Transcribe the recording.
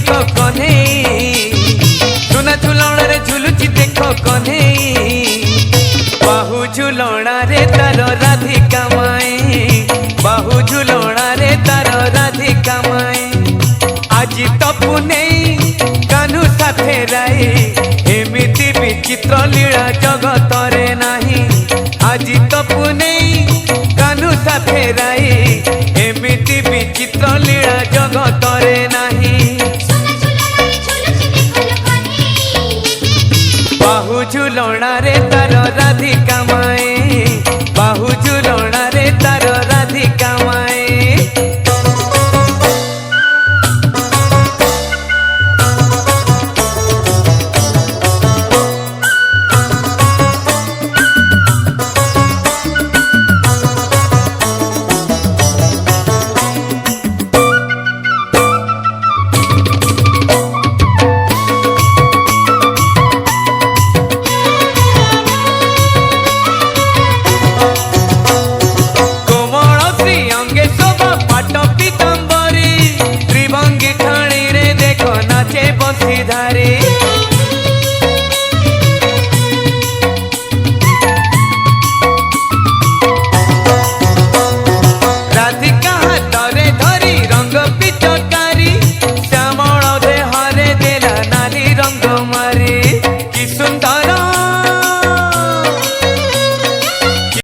देखो कन्हई सुना झुलण रे झुलुची देखो कन्हई बाहु झुलणा रे तार राधिका माई बाहु झुलणा रे तार राधिका माई आज तपु नहीं कान्हू साथे राई एमिति विचित्र लीला जगत रे नाही आज तपु नहीं कान्हू साथे राई